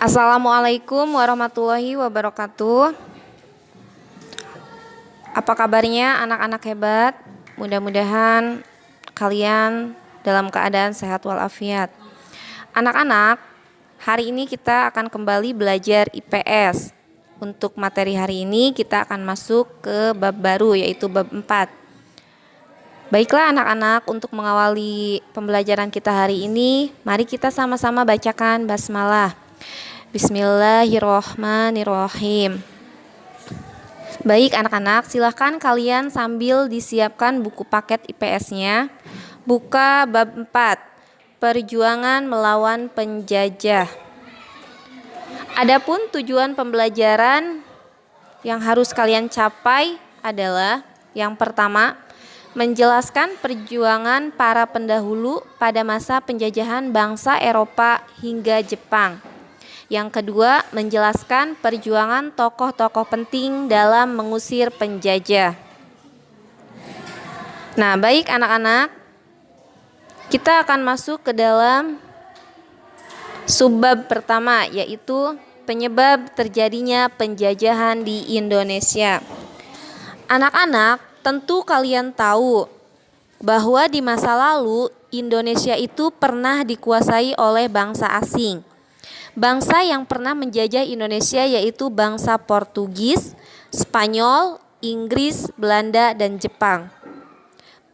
Assalamualaikum warahmatullahi wabarakatuh. Apa kabarnya anak-anak hebat? Mudah-mudahan kalian dalam keadaan sehat walafiat. Anak-anak, hari ini kita akan kembali belajar IPS. Untuk materi hari ini kita akan masuk ke bab baru, yaitu bab 4. Baiklah anak-anak, untuk mengawali pembelajaran kita hari ini, mari kita sama-sama bacakan basmalah. Bismillahirrohmanirrohim. Baik anak-anak, silahkan kalian sambil disiapkan buku paket IPS-nya. Buka bab 4, Perjuangan Melawan Penjajah. Adapun tujuan pembelajaran yang harus kalian capai adalah yang pertama, menjelaskan perjuangan para pendahulu pada masa penjajahan bangsa Eropa hingga Jepang. Yang kedua, menjelaskan perjuangan tokoh-tokoh penting dalam mengusir penjajah. Nah, baik anak-anak, kita akan masuk ke dalam subbab pertama, yaitu penyebab terjadinya penjajahan di Indonesia. Anak-anak, tentu kalian tahu bahwa di masa lalu Indonesia itu pernah dikuasai oleh bangsa asing. Bangsa yang pernah menjajah Indonesia yaitu bangsa Portugis, Spanyol, Inggris, Belanda, dan Jepang.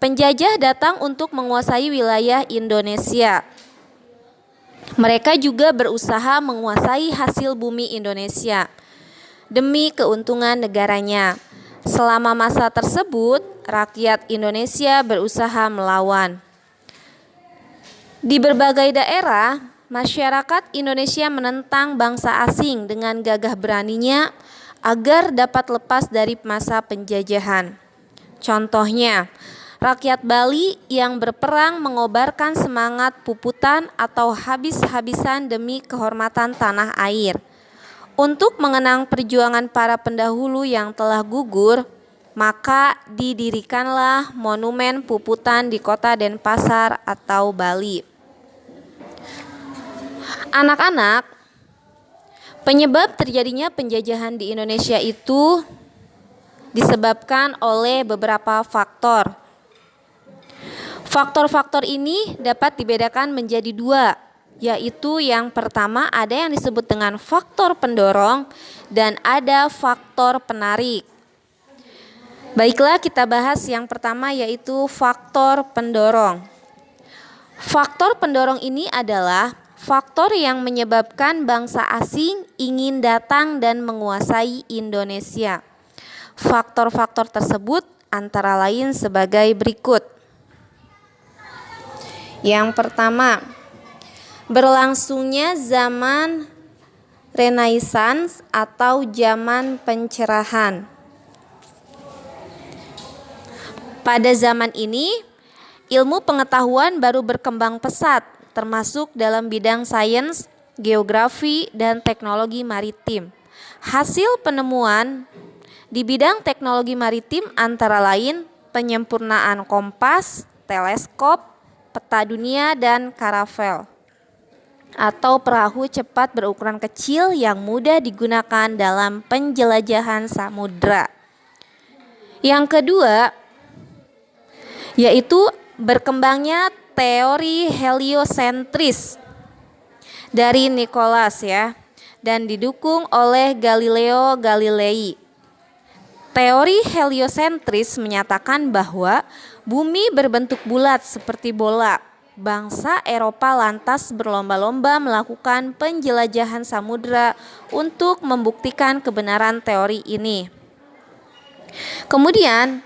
Penjajah datang untuk menguasai wilayah Indonesia. Mereka juga berusaha menguasai hasil bumi Indonesia demi keuntungan negaranya. Selama masa tersebut, rakyat Indonesia berusaha melawan. Di berbagai daerah, masyarakat Indonesia menentang bangsa asing dengan gagah beraninya agar dapat lepas dari masa penjajahan. Contohnya, rakyat Bali yang berperang mengobarkan semangat puputan atau habis-habisan demi kehormatan tanah air. Untuk mengenang perjuangan para pendahulu yang telah gugur, maka didirikanlah monumen puputan di kota Denpasar atau Bali. Anak-anak, penyebab terjadinya penjajahan di Indonesia itu disebabkan oleh beberapa faktor. Faktor-faktor ini dapat dibedakan menjadi dua, yaitu yang pertama ada yang disebut dengan faktor pendorong dan ada faktor penarik. Baiklah, kita bahas yang pertama yaitu faktor pendorong. Faktor pendorong ini adalah faktor yang menyebabkan bangsa asing ingin datang dan menguasai Indonesia. Faktor-faktor tersebut antara lain sebagai berikut. Yang pertama, berlangsungnya zaman Renaissance atau zaman pencerahan. Pada zaman ini, ilmu pengetahuan baru berkembang pesat, termasuk dalam bidang sains, geografi, dan teknologi maritim. Hasil penemuan di bidang teknologi maritim antara lain penyempurnaan kompas, teleskop, peta dunia, dan karavel atau perahu cepat berukuran kecil yang mudah digunakan dalam penjelajahan samudra. Yang kedua, yaitu berkembangnya teori heliosentris dari Nicholas dan didukung oleh Galileo Galilei. Teori heliosentris menyatakan bahwa bumi berbentuk bulat seperti bola. Bangsa Eropa lantas berlomba-lomba melakukan penjelajahan samudra untuk membuktikan kebenaran teori ini. Kemudian,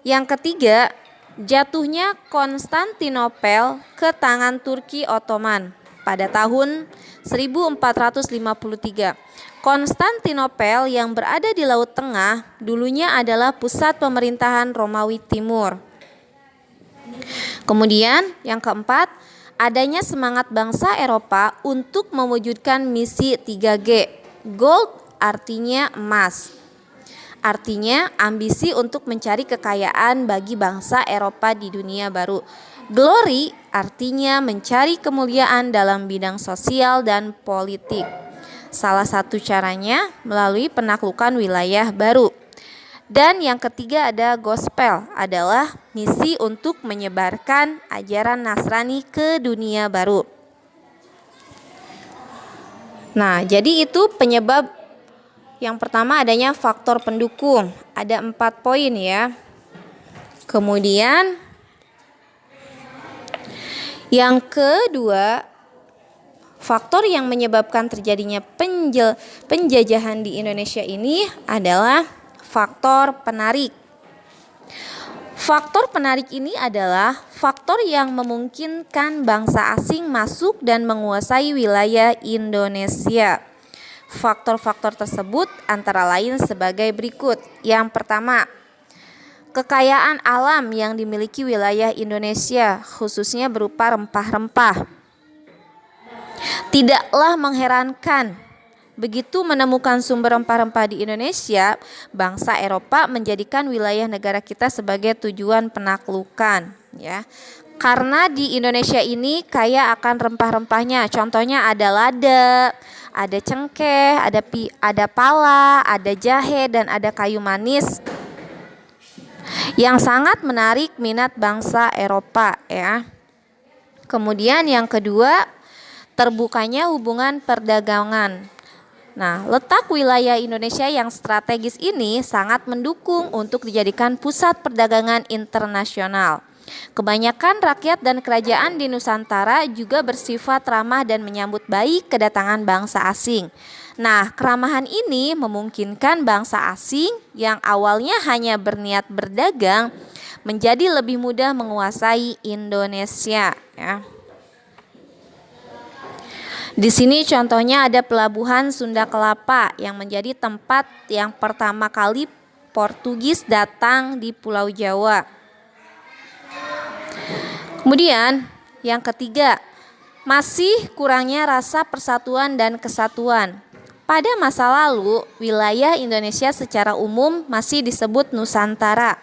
yang ketiga, jatuhnya Konstantinopel ke tangan Turki Ottoman pada tahun 1453. Konstantinopel yang berada di Laut Tengah dulunya adalah pusat pemerintahan Romawi Timur. Kemudian yang keempat, adanya semangat bangsa Eropa untuk mewujudkan misi 3G. Gold artinya emas. Artinya ambisi untuk mencari kekayaan bagi bangsa Eropa di dunia baru. Glory artinya mencari kemuliaan dalam bidang sosial dan politik. Salah satu caranya melalui penaklukan wilayah baru. Dan yang ketiga ada gospel, adalah misi untuk menyebarkan ajaran Nasrani ke dunia baru. Nah, jadi itu penyebab yang pertama adanya faktor pendukung. Ada 4 poin ya. Kemudian yang kedua, faktor yang menyebabkan terjadinya penjajahan di Indonesia ini adalah faktor penarik. Faktor penarik ini adalah faktor yang memungkinkan bangsa asing masuk dan menguasai wilayah Indonesia. Faktor-faktor tersebut antara lain sebagai berikut. Yang pertama, kekayaan alam yang dimiliki wilayah Indonesia, khususnya berupa rempah-rempah. Tidaklah mengherankan, begitu menemukan sumber rempah-rempah di Indonesia, bangsa Eropa menjadikan wilayah negara kita sebagai tujuan penaklukan, ya. Karena di Indonesia ini kaya akan rempah-rempahnya. Contohnya ada lada, ada cengkeh, ada pala, ada jahe, dan ada kayu manis yang sangat menarik minat bangsa Eropa, ya. Kemudian yang kedua, terbukanya hubungan perdagangan. Nah, letak wilayah Indonesia yang strategis ini sangat mendukung untuk dijadikan pusat perdagangan internasional. Kebanyakan rakyat dan kerajaan di Nusantara juga bersifat ramah dan menyambut baik kedatangan bangsa asing. Nah, keramahan ini memungkinkan bangsa asing yang awalnya hanya berniat berdagang menjadi lebih mudah menguasai Indonesia, ya. Di sini contohnya ada pelabuhan Sunda Kelapa yang menjadi tempat yang pertama kali Portugis datang di Pulau Jawa. Kemudian yang ketiga, masih kurangnya rasa persatuan dan kesatuan. Pada masa lalu, wilayah Indonesia secara umum masih disebut Nusantara.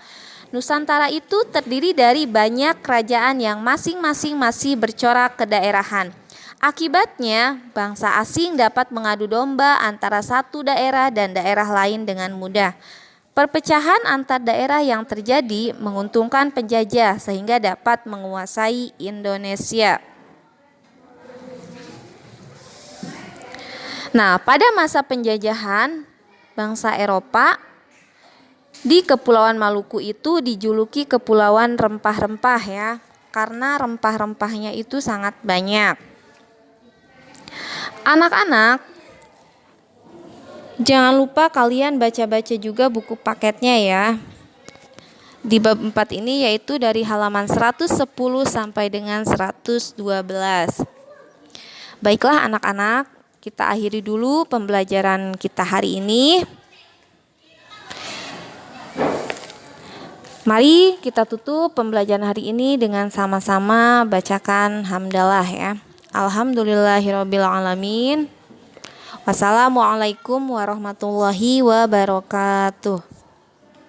Nusantara itu terdiri dari banyak kerajaan yang masing-masing masih bercorak kedaerahan. Akibatnya, bangsa asing dapat mengadu domba antara satu daerah dan daerah lain dengan mudah. Perpecahan antar daerah yang terjadi menguntungkan penjajah sehingga dapat menguasai Indonesia. Nah, pada masa penjajahan, bangsa Eropa di Kepulauan Maluku itu dijuluki Kepulauan Rempah-Rempah, ya, karena rempah-rempahnya itu sangat banyak. Anak-anak, jangan lupa kalian baca-baca juga buku paketnya ya. Di bab 4 ini yaitu dari halaman 110 sampai dengan 112. Baiklah anak-anak, kita akhiri dulu pembelajaran kita hari ini. Mari kita tutup pembelajaran hari ini dengan sama-sama bacakan hamdalah ya. Alhamdulillahirabbil alamin. Wassalamualaikum warahmatullahi wabarakatuh.